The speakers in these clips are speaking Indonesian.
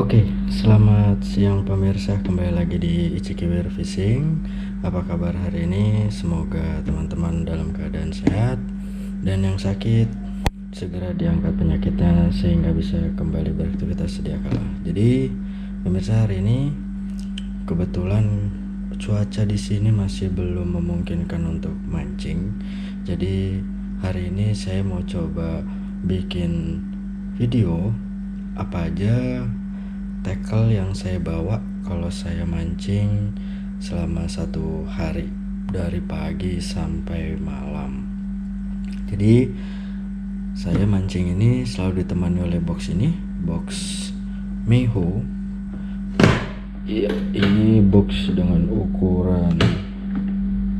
Oke, selamat siang pemirsa, kembali lagi di Ichikiwir Fishing. Apa kabar hari ini? Semoga teman-teman dalam keadaan sehat dan yang sakit segera diangkat penyakitnya sehingga bisa kembali beraktivitas sedia kala. Jadi, pemirsa, hari ini kebetulan cuaca di sini masih belum memungkinkan untuk mancing. Jadi, hari ini saya mau coba bikin video apa aja tackle yang saya bawa kalau saya mancing selama satu hari dari pagi sampai malam. Jadi saya mancing ini selalu ditemani oleh box ini, box Meho. Iya, ini box dengan ukuran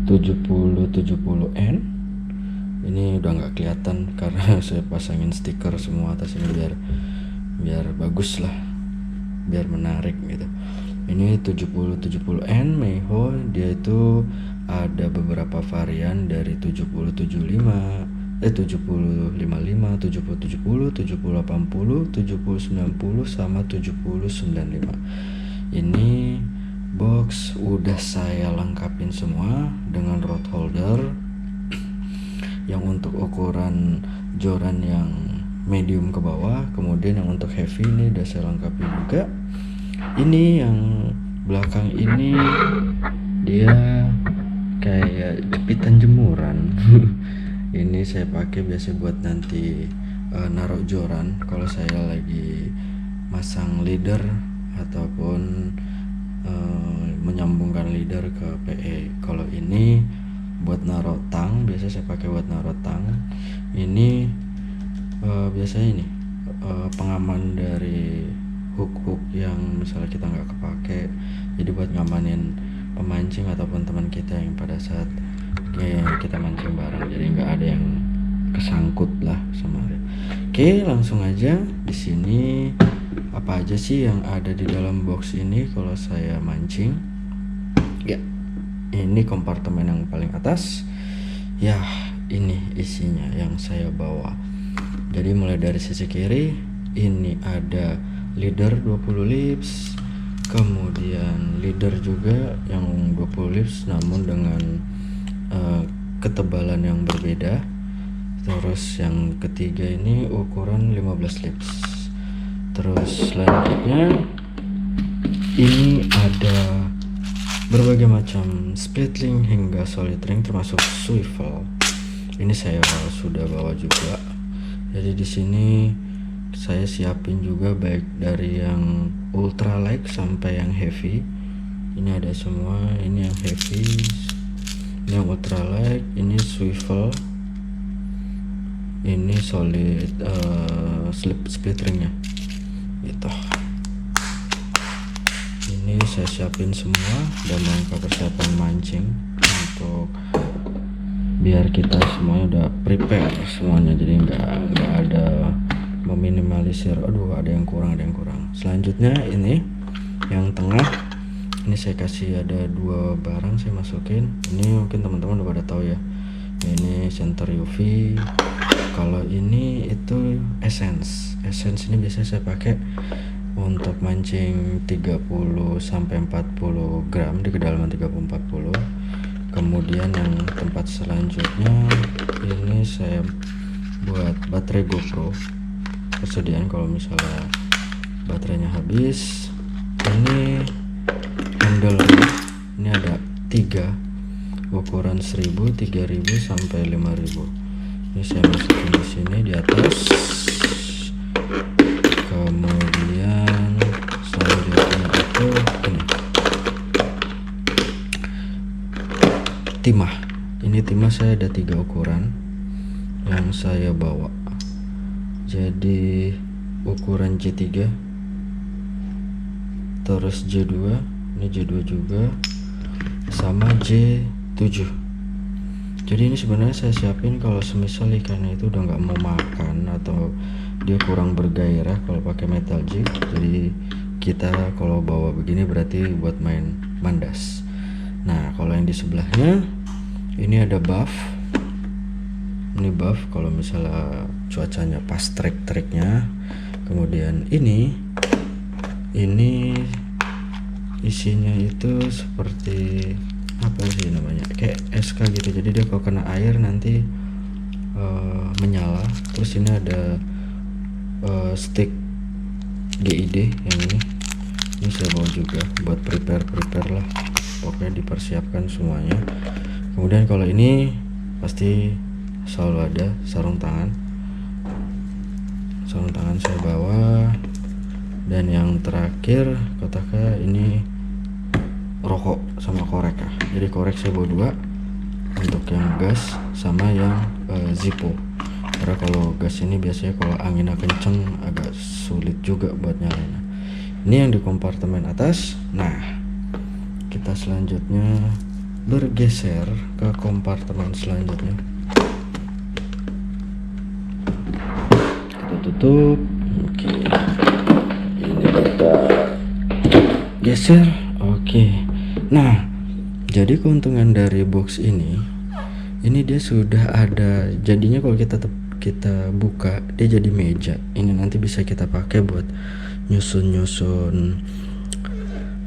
70-70N. Ini udah nggak kelihatan karena saya pasangin stiker semua atas ini biar bagus lah, biar menarik gitu. Ini 70-70N Meho, dia itu ada beberapa varian dari 70-75, 70-55, 70-70, 70-80, 70-90 sama 70-95. Ini box udah saya lengkapin semua dengan rod holder yang untuk ukuran joran yang medium ke bawah, kemudian yang untuk heavy ini udah saya lengkapi juga. Ini yang belakang ini dia kayak jepitan jemuran. Ini saya pakai biasa buat nanti naruh joran kalau saya lagi masang leader ataupun menyambungkan leader ke PE. Kalau ini buat naruh tang, biasa saya pakai buat naruh tang. Ini biasanya ini pengaman dari hook yang misalnya kita nggak kepake, jadi buat ngamanin pemancing ataupun teman kita yang pada saat kita mancing bareng, jadi nggak ada yang kesangkut lah sama dia. Oke, langsung aja. Di sini apa aja sih yang ada di dalam box ini kalau saya mancing? Ya, ini kompartemen yang paling atas. Ya, ini isinya yang saya bawa. Jadi mulai dari sisi kiri ini ada leader 20 lips, kemudian leader juga yang 20 lips namun dengan ketebalan yang berbeda. Terus yang ketiga ini ukuran 15 lips. Terus selanjutnya ini ada berbagai macam split ring hingga solid ring termasuk swivel. Ini saya sudah bawa juga. Jadi di sini saya siapin juga baik dari yang ultra light sampai yang heavy. Ini ada semua. Ini yang heavy, ini yang ultra light, ini swivel, ini solid split ringnya gitu. Ini saya siapin semua dan rangka persiapan mancing untuk biar kita semuanya udah prepare semuanya, jadi nggak ada meminimalisir ada yang kurang. Selanjutnya ini yang tengah, ini saya kasih ada dua barang saya masukin. Ini mungkin teman-teman udah pada tahu ya, ini center UV. Kalau ini itu essence ini biasanya saya pakai untuk mancing 30-40 gram di kedalaman 30-40. Kemudian yang tempat selanjutnya ini saya buat baterai GoPro persediaan kalau misalnya baterainya habis. Ini handle, ini ada 3 ukuran 1000, 3000 sampai 5000. Ini saya masukin di sini di atas. Kemudian selanjutnya itu ini timah. Ini timah saya ada 3 ukuran yang saya bawa. Jadi ukuran J3, terus J2, ini J2 juga, sama J7. Jadi ini sebenarnya saya siapin kalau semisal ikannya itu udah nggak mau makan atau dia kurang bergairah kalau pakai metal jig. Jadi kita kalau bawa begini berarti buat main mandas. Nah, kalau yang di sebelahnya ini ada buff. Ini buff kalau misalnya cuacanya pas trek-treknya Kemudian ini isinya itu seperti apa sih namanya, kayak SK gitu. Jadi dia kalau kena air nanti menyala. Terus ini ada stick GID yang ini saya bawa juga buat prepare lah, pokoknya dipersiapkan semuanya. Kemudian kalau ini pasti selalu ada sarung tangan saya bawa. Dan yang terakhir kotaknya ini rokok sama korek ya. Jadi korek saya bawa 2 untuk yang gas sama yang Zippo, karena kalau gas ini biasanya kalau anginnya kenceng agak sulit juga buat nyalain. Ini yang di kompartemen atas. Nah, kita selanjutnya bergeser ke kompartemen selanjutnya. Kita tutup. Oke, ini kita geser. Oke, nah jadi keuntungan dari box ini dia sudah ada jadinya. Kalau kita buka, dia jadi meja. Ini nanti bisa kita pakai buat nyusun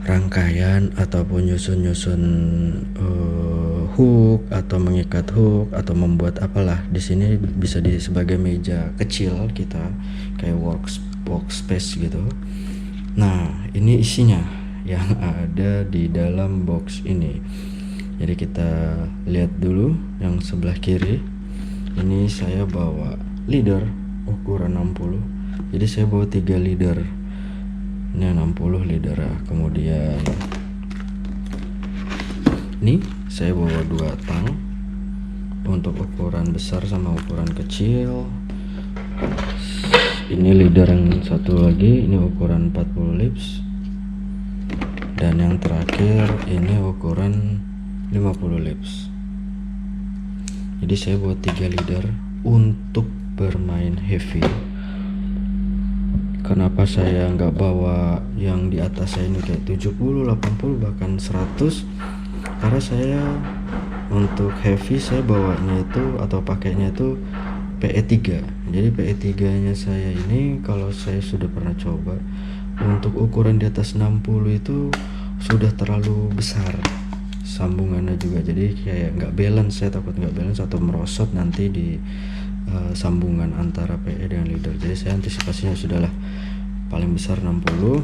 rangkaian ataupun nyusun hook atau mengikat hook atau membuat apalah. Di sini bisa sebagai meja kecil kita, kayak workspace gitu. Nah, ini isinya yang ada di dalam box ini. Jadi kita lihat dulu yang sebelah kiri. Ini saya bawa leader ukuran 60. Jadi saya bawa 3 leader. Ini 60 leader. Kemudian ini saya bawa 2 tang untuk ukuran besar sama ukuran kecil. Ini leader yang satu lagi, ini ukuran 40 lips. Dan yang terakhir ini ukuran 50 lips. Jadi saya bawa 3 leader untuk bermain heavy. Kenapa saya nggak bawa yang di atas saya ini kayak 70, 80 bahkan 100? Karena saya untuk heavy saya bawanya itu atau pakainya itu PE3. Jadi PE3 nya saya ini kalau saya sudah pernah coba, untuk ukuran di atas 60 itu sudah terlalu besar sambungannya juga. Jadi kayak nggak balance, saya takut nggak balance atau merosot nanti di sambungan antara PE dengan leader. Jadi saya antisipasinya sudahlah, paling besar 60,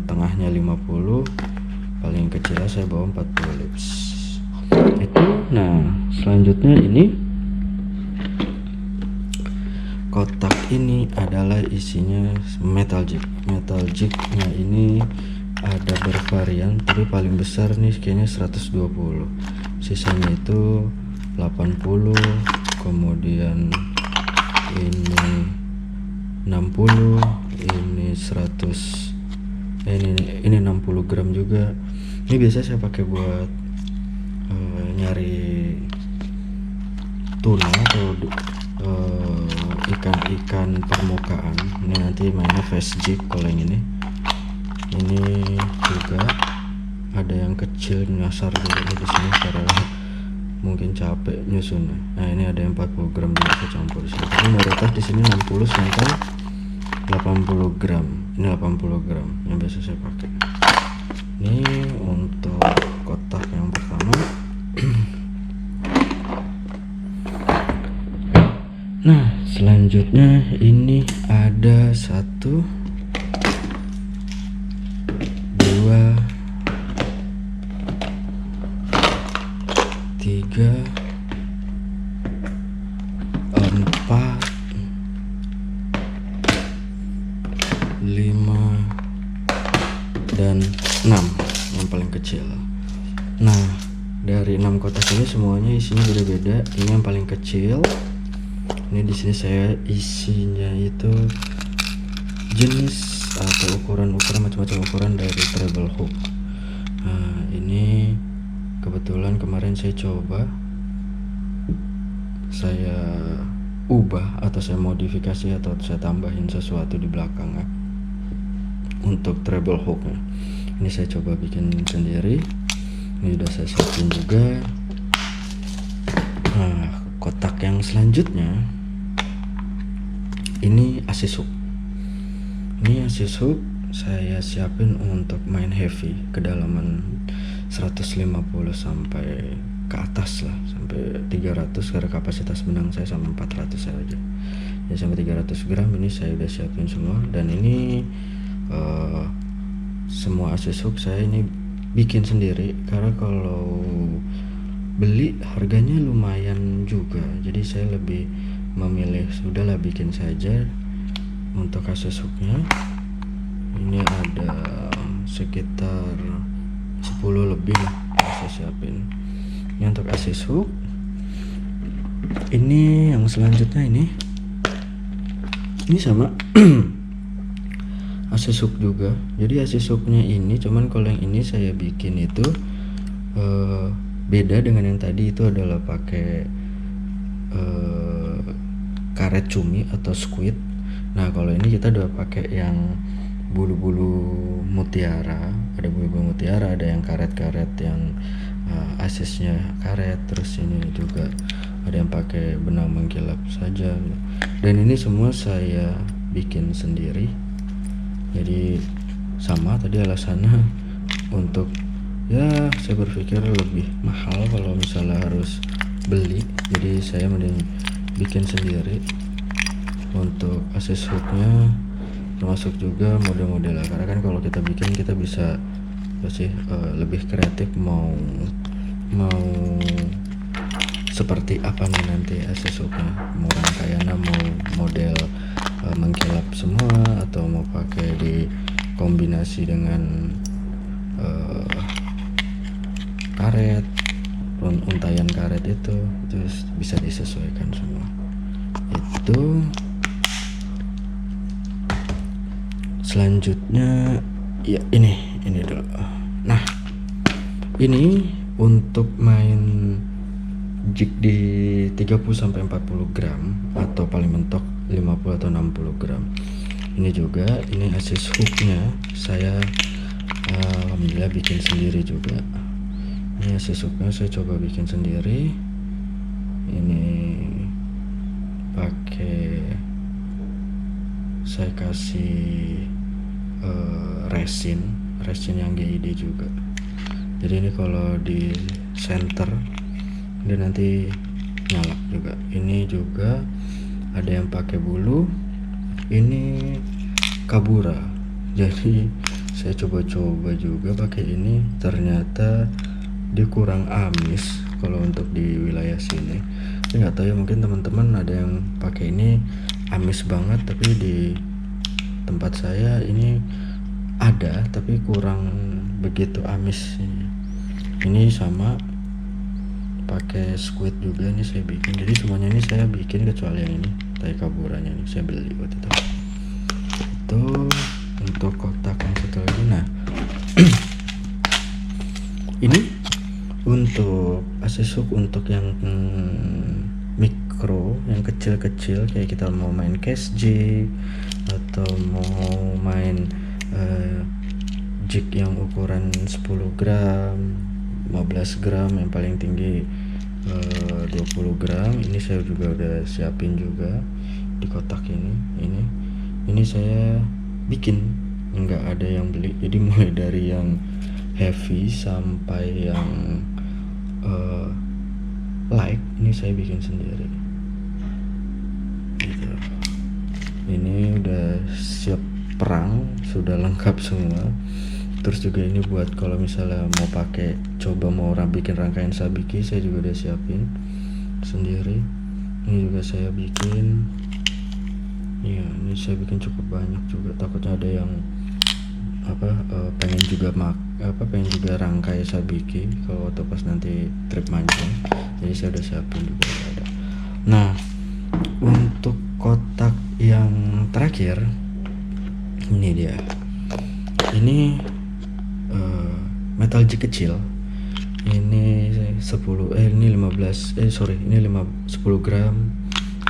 tengahnya 50, paling kecil saya bawa 40 lips itu. Nah, selanjutnya ini kotak ini adalah isinya metal jignya ini ada bervarian, tapi paling besar nih kayaknya 120, sisanya itu 80, kemudian ini 60, ini 100, ini 60 gram juga. Ini biasa saya pakai buat nyari tuna atau ikan-ikan permukaan. Ini nanti mainnya fast jig. Kalau yang ini juga ada yang kecil nyasar juga di sini karena mungkin capek nyusunnya. Nah, ini ada yang 40 gram juga saya campur di sini. Ini mayoritas di sini 60 sampai 80 gram. Ini 80 gram yang biasa saya pakai. Ini untuk kotak yang pertama. Nah, selanjutnya ini ada 1, 2, 3, 4, 5, dan 6 yang paling kecil. Nah, dari 6 kotak ini semuanya isinya beda-beda. Ini yang paling kecil. Ini di sini saya isinya itu jenis atau ukuran macam-macam ukuran dari treble hook. Nah, ini kebetulan kemarin saya coba, saya ubah atau saya modifikasi atau saya tambahin sesuatu di belakangnya untuk treble hooknya. Ini saya coba bikin sendiri. Ini udah saya siapin juga. Nah, kotak yang selanjutnya ini asis hook. Ini asis hook saya siapin untuk main heavy kedalaman 150 sampai ke atas lah, sampai 300 karena kapasitas benang saya sama 400 saja ya, sampai 300 gram ini saya udah siapin semua. Dan ini semua asis hook saya ini bikin sendiri karena kalau beli harganya lumayan juga, jadi saya lebih memilih sudahlah bikin saja. Untuk asis hooknya ini ada sekitar 10 lebih lah saya siapin. Ini untuk asis hook. Ini yang selanjutnya ini sama asis hook juga. Jadi asis hooknya ini cuman kalau yang ini saya bikin itu beda dengan yang tadi, itu adalah pakai karet cumi atau squid. Nah kalau ini kita udah pakai yang bulu-bulu mutiara, ada bulu-bulu mutiara, ada yang karet-karet yang asisnya karet, terus ini juga ada yang pakai benang mengkilap saja. Dan ini semua saya bikin sendiri. Jadi sama tadi alasannya untuk ya saya berpikir lebih mahal kalau misalnya harus beli, jadi saya mending bikin sendiri. Untuk asis hooknya termasuk juga model-model, karena kan kalau kita bikin kita bisa lebih kreatif mau seperti apa nih nanti asis hooknya, mau rangkaiannya mau model mengkilap semua atau mau pakai di kombinasi dengan karet, untayan karet itu bisa disesuaikan semua. Itu selanjutnya ya ini dulu. Nah ini untuk main jig di 30 sampai 40 gram atau paling mentok 50 atau 60 gram. Ini juga ini asis hooknya saya alhamdulillah bikin sendiri juga. Ini asis hooknya saya coba bikin sendiri. Ini pakai saya kasih resin yang GID juga. Jadi ini kalau di center dia nanti nyala juga. Ini juga ada yang pakai bulu, ini kabura. Jadi saya coba-coba juga pakai ini, ternyata dia kurang amis kalau untuk di wilayah sini. Saya nggak tahu ya, mungkin teman-teman ada yang pakai ini amis banget, tapi di tempat saya ini ada tapi kurang begitu amis. Ini sama pakai squid juga, ini saya bikin. Jadi semuanya ini saya bikin kecuali yang ini tai kaburanya, ini saya beli waktu itu. Itu untuk kotak yang satu lagi. Nah ini untuk asis hook untuk yang mikro, yang kecil-kecil kayak kita mau main case jig atau mau main jig yang ukuran 10 gram 15 gram yang paling tinggi 20 gram. Ini saya juga udah siapin juga di kotak ini saya bikin, nggak ada yang beli. Jadi mulai dari yang heavy sampai yang light ini saya bikin sendiri gitu. Ini udah siap perang, sudah lengkap semua. Terus juga ini buat kalau misalnya mau pakai, coba mau bikin rangkaian sabiki, saya juga udah siapin sendiri. Ini juga saya bikin. Ya, ini saya bikin cukup banyak juga. Takutnya ada yang pengen juga rangkai sabiki kalau waktu pas nanti trip mancing. Jadi saya udah siapin juga ada. Nah, untuk kotak yang terakhir ini dia. Ini metal jig kecil. Ini 10 ini 15 ini 10 gram.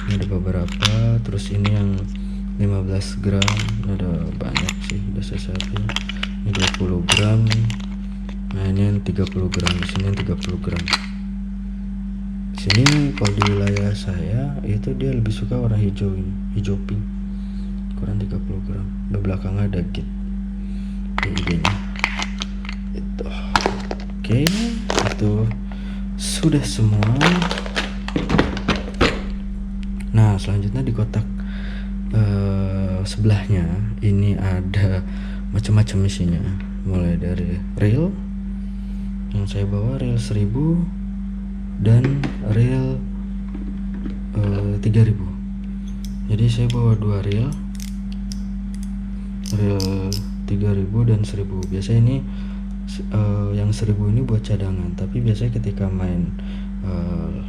Ini ada beberapa. Terus ini yang 15 gram, ini ada banyak sih, udah saya siapin. Ini 20 gram. Nah ini yang 30 gram, di sini yang 30 gram. Di sini kalau di wilayah saya itu dia lebih suka warna hijau, ini hijau pink. ukuran 30 gram. Di belakangnya ada git nya itu. Oke, itu sudah semua. Nah, selanjutnya di kotak sebelahnya ini ada macam-macam isinya, mulai dari reel yang saya bawa, reel 1000 dan reel 3000. Jadi saya bawa 2 reel 3000 dan 1000. Biasanya ini yang 1000 ini buat cadangan, tapi biasanya ketika main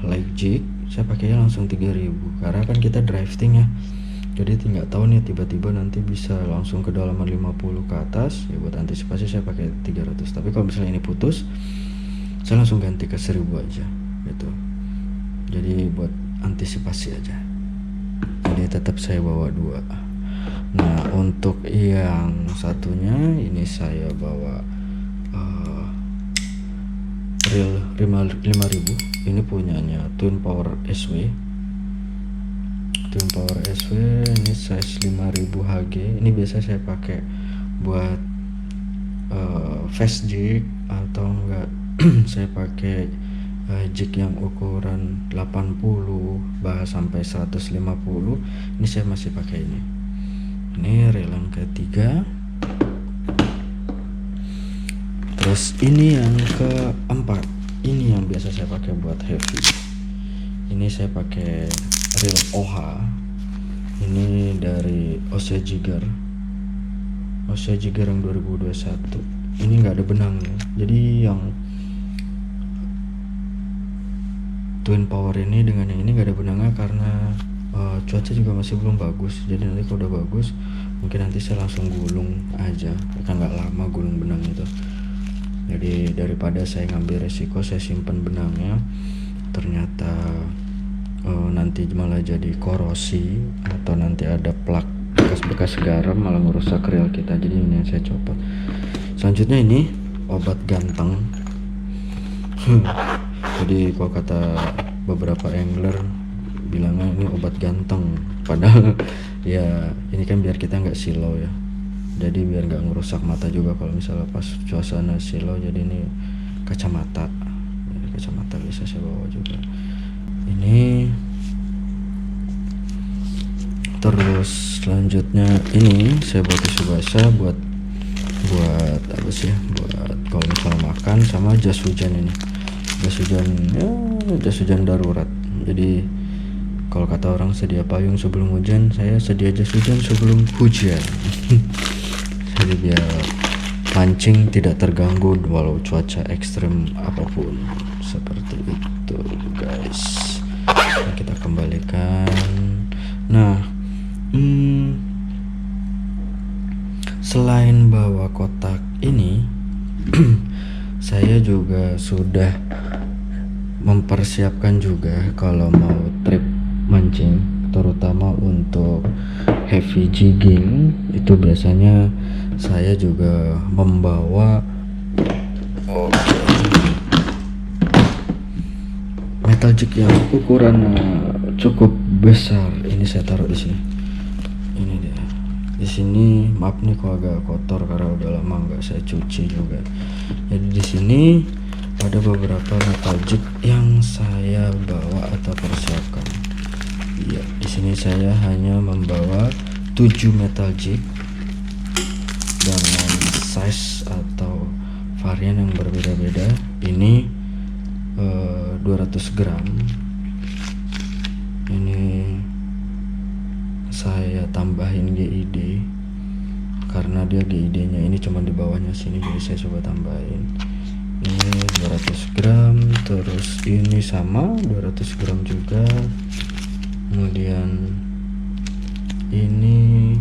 live jig saya pakainya langsung 3000 karena kan kita drifting ya, jadi tinggal tahu nih tiba-tiba nanti bisa langsung kedalaman 50 ke atas ya. Buat antisipasi saya pakai 300, tapi kalau misalnya ini putus saya langsung ganti ke 1000 aja gitu. Jadi buat antisipasi aja, jadi tetap saya bawa 2. Nah, untuk yang satunya ini saya bawa reel 5000. Ini punyanya Twin Power SW. Twin Power SW ini size 5000 Hg. Ini biasa saya pakai buat fast jig atau enggak saya pakai jig yang ukuran 80 bahkan sampai 150. Ini saya masih pakai ini. Ini reel yang ketiga. Terus ini yang keempat, ini yang biasa saya pakai buat heavy. Ini saya pakai reel OH. Ini dari OC Jigger yang 2021. Ini nggak ada benangnya. Jadi yang Twin Power ini dengan yang ini nggak ada benangnya karena cuaca juga masih belum bagus. Jadi nanti kalau udah bagus mungkin nanti saya langsung gulung aja, kan nggak lama gulung benang itu. Jadi daripada saya ngambil resiko saya simpan benangnya, ternyata nanti malah jadi korosi atau nanti ada plak bekas-bekas garam malah merusak reel kita. Jadi ini yang saya copot. Selanjutnya ini obat ganteng. Jadi kalau kata beberapa angler bilangnya ini obat ganteng, padahal ya ini kan biar kita nggak silau ya, jadi biar nggak ngerusak mata juga kalau misalnya pas suasana silau. Jadi ini kacamata, jadi kacamata bisa saya bawa juga. Ini terus selanjutnya ini saya bawa tisu basah buat apa sih, buat kalau misalnya makan, sama jas hujan. Ini jas hujan ya, jas hujan darurat. Jadi kalau kata orang sedia payung sebelum hujan, saya sedia jas hujan sebelum hujan. Jadi biar mancing tidak terganggu walau cuaca ekstrim apapun. Seperti itu guys. Nah, kita kembalikan. Nah, selain bawa kotak ini saya juga sudah mempersiapkan juga kalau mau trip mancing, terutama untuk heavy jigging. Itu biasanya saya juga membawa metal jig yang ukuran cukup besar. Ini saya taruh di sini. Ini dia. Di sini maaf nih kalau agak kotor karena udah lama nggak saya cuci juga. Jadi di sini ada beberapa metal jig yang saya bawa atau persiapkan. Ya, di sini saya hanya membawa 7 metal jig dengan size atau varian yang berbeda-beda. Ini 200 gram. Ini saya tambahin GID karena dia GID-nya ini cuma di bawahnya sini, jadi saya coba tambahin. Ini 200 gram, terus ini sama 200 gram juga. Kemudian ini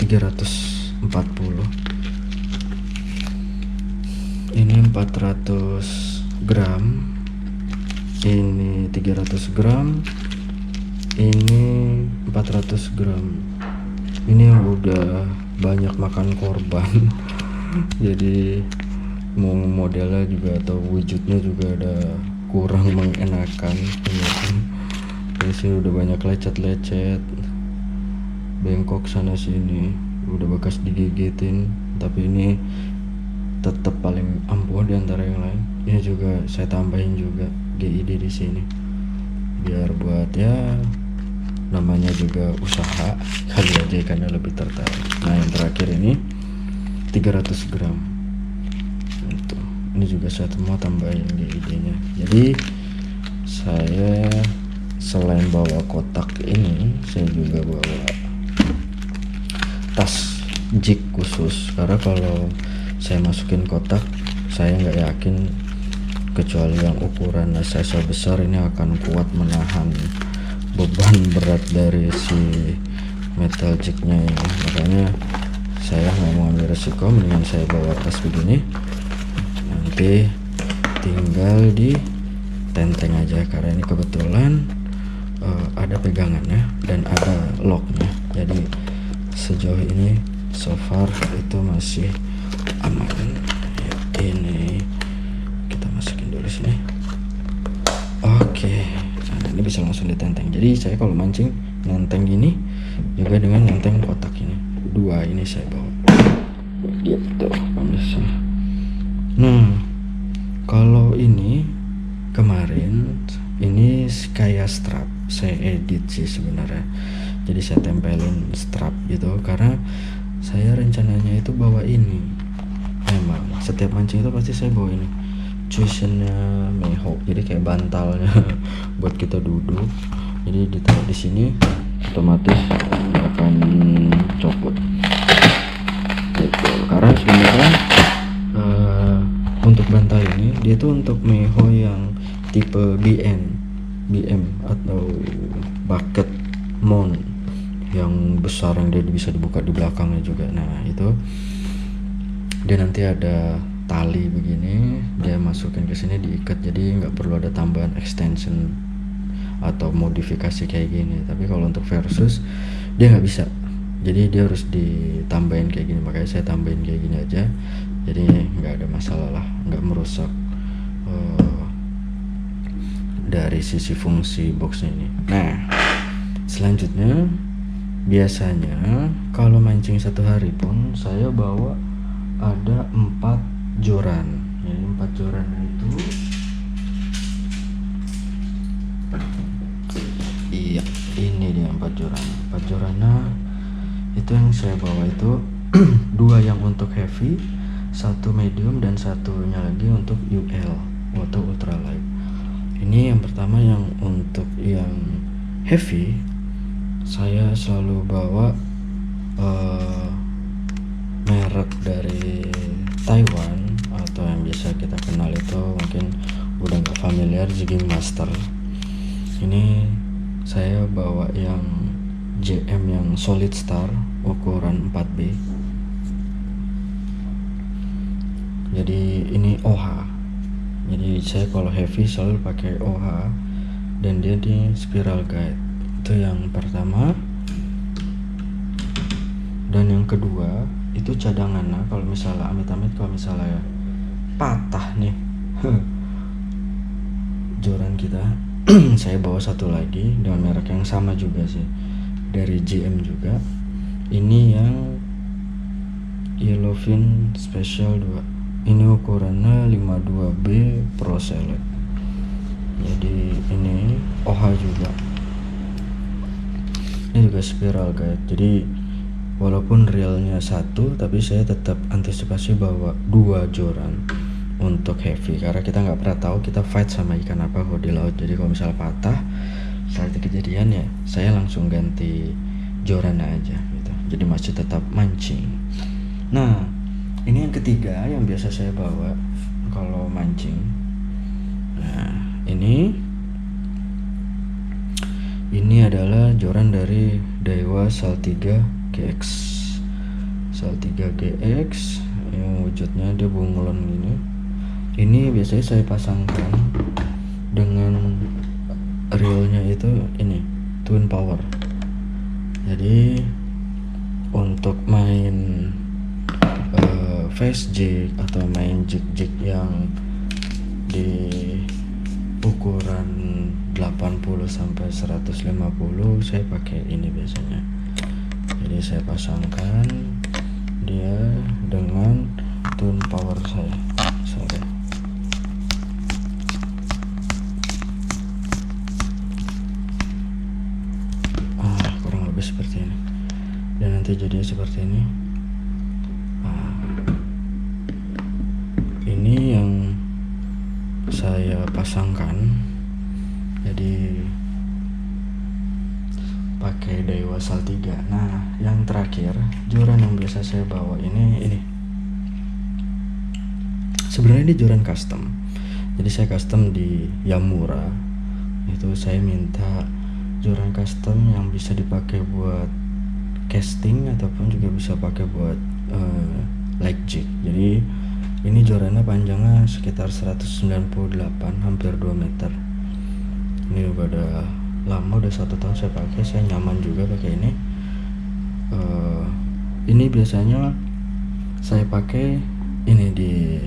340, ini 400 gram, ini 300 gram, ini 400 gram. Ini yang udah banyak makan korban. Jadi mau modelnya juga atau wujudnya juga ada kurang mengenakan. Di sini udah banyak lecet-lecet. bengkok sana sini, udah bekas digigitin, tapi ini tetap paling ampuh di antara yang lain. Ini juga saya tambahin juga GID di sini biar buat ya namanya juga usaha, kali aja ikannya lebih tertarik. Nah yang terakhir ini 300 gram itu, ini juga saya mau tambahin GID nya. Jadi saya selain bawa kotak ini, saya juga bawa tas jig khusus, karena kalau saya masukin kotak saya nggak yakin, kecuali yang ukuran size besar ini akan kuat menahan beban berat dari si metal jignya ini. Makanya saya nggak mau ambil resiko, mendingan saya bawa tas begini, nanti tinggal di tenteng aja, karena ini kebetulan ada pegangannya dan ada locknya, jadi sejauh ini so far itu masih aman ya. Ini kita masukin dulu sini. Oke, nah ini bisa langsung ditenteng. Jadi saya kalau mancing nenteng gini juga dengan nenteng kotak ini, dua ini saya bawa gitu pemirsa. Nah kalau ini kemarin ini kayak strap saya edit sih sebenarnya, jadi saya tempelin strap gitu, karena saya rencananya itu bawa ini. Memang setiap mancing itu pasti saya bawa ini cushionnya Meho, jadi kayak bantalnya buat kita duduk, jadi ditaruh di sini otomatis akan copot gitu. Karena sebenarnya untuk bantal ini dia tuh untuk Meho yang tipe BM atau bucket mount yang besar, yang dia bisa dibuka di belakangnya juga. Nah itu dia nanti ada tali begini, dia masukin ke sini diikat, jadi nggak perlu ada tambahan extension atau modifikasi kayak gini. Tapi kalau untuk versus dia nggak bisa, jadi dia harus ditambahin kayak gini, makanya saya tambahin kayak gini aja, jadi nggak ada masalah lah, nggak merusak dari sisi fungsi boxnya ini. Nah selanjutnya biasanya kalau mancing satu hari pun saya bawa ada 4 joran. Jadi 4 joran itu iya, ini dia 4 joran. 4 jorannya itu yang saya bawa itu dua yang untuk heavy, satu medium, dan satunya lagi untuk UL atau ultralight. Ini yang pertama yang untuk yang heavy, saya selalu bawa merek dari Taiwan atau yang biasa kita kenal itu mungkin udah nggak familiar, Jigging Master. Ini saya bawa yang JM yang Solid Star ukuran 4B. Jadi ini OH. Jadi saya kalau heavy selalu pakai OH dan dia di spiral guide. Itu yang pertama. Dan yang kedua itu cadangan. Nah kalau misalnya amit-amit kalau misalnya patah nih joran kita saya bawa satu lagi dengan merek yang sama juga sih, dari JM juga. Ini yang Yellowfin Special 2, ini ukurannya 52B Pro Select. Jadi ini OH juga, ini juga spiral guide. Jadi walaupun reelnya satu, tapi saya tetap antisipasi bawa 2 joran untuk heavy, karena kita nggak pernah tahu kita fight sama ikan apa kalau di laut. Jadi kalau misalnya patah saat kejadian ya saya langsung ganti joran aja gitu, jadi masih tetap mancing. Nah ini yang ketiga yang biasa saya bawa kalau mancing. Nah ini adalah joran dari Daiwa Sal 3 GX. Sal 3 GX yang wujudnya dia bunglon gini. Ini biasanya saya pasangkan dengan reelnya itu ini twin power. Jadi untuk main face jig atau main jig yang di ukuran 80 sampai 150 saya pakai ini biasanya. Jadi saya pasangkan dia dengan tune power saya. Kurang lebih seperti ini, dan nanti jadi seperti ini. Ini yang saya pasangkan, jadi pakai Daiwa Sal 3. Nah, yang terakhir joran yang biasa saya bawa ini. Sebenarnya ini joran custom. Jadi saya custom di Yamura. Itu saya minta joran custom yang bisa dipakai buat casting ataupun juga bisa pakai buat leg jig. Jadi ini jorannya panjangnya sekitar 198, hampir 2 meter. Ini udah lama, udah 1 tahun saya pakai, saya nyaman juga pakai ini. Ini biasanya saya pakai ini di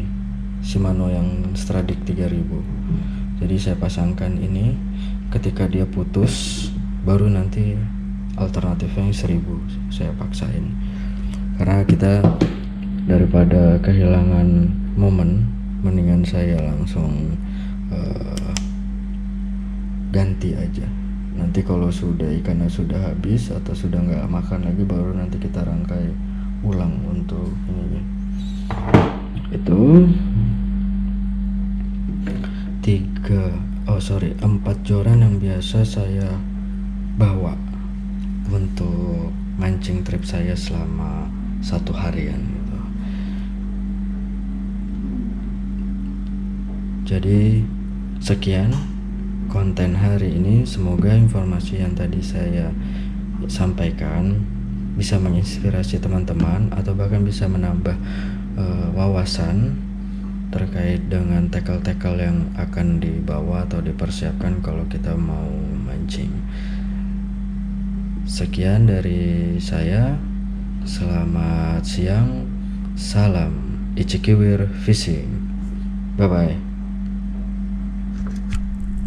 Shimano yang Stradic 3000. Jadi saya pasangkan ini, ketika dia putus baru nanti alternatifnya 1000 saya paksain, karena kita daripada kehilangan momen, mendingan saya langsung ganti aja. Nanti kalau sudah ikannya sudah habis atau sudah nggak makan lagi, baru nanti kita rangkai ulang untuk ini. Itu 4 joran yang biasa saya bawa untuk mancing trip saya selama 1 harian gitu. Jadi sekian konten hari ini, semoga informasi yang tadi saya sampaikan bisa menginspirasi teman-teman atau bahkan bisa menambah wawasan terkait dengan tackle-tackle yang akan dibawa atau dipersiapkan kalau kita mau mancing. Sekian dari saya, selamat siang, salam Ichikiwir Fishing, bye bye.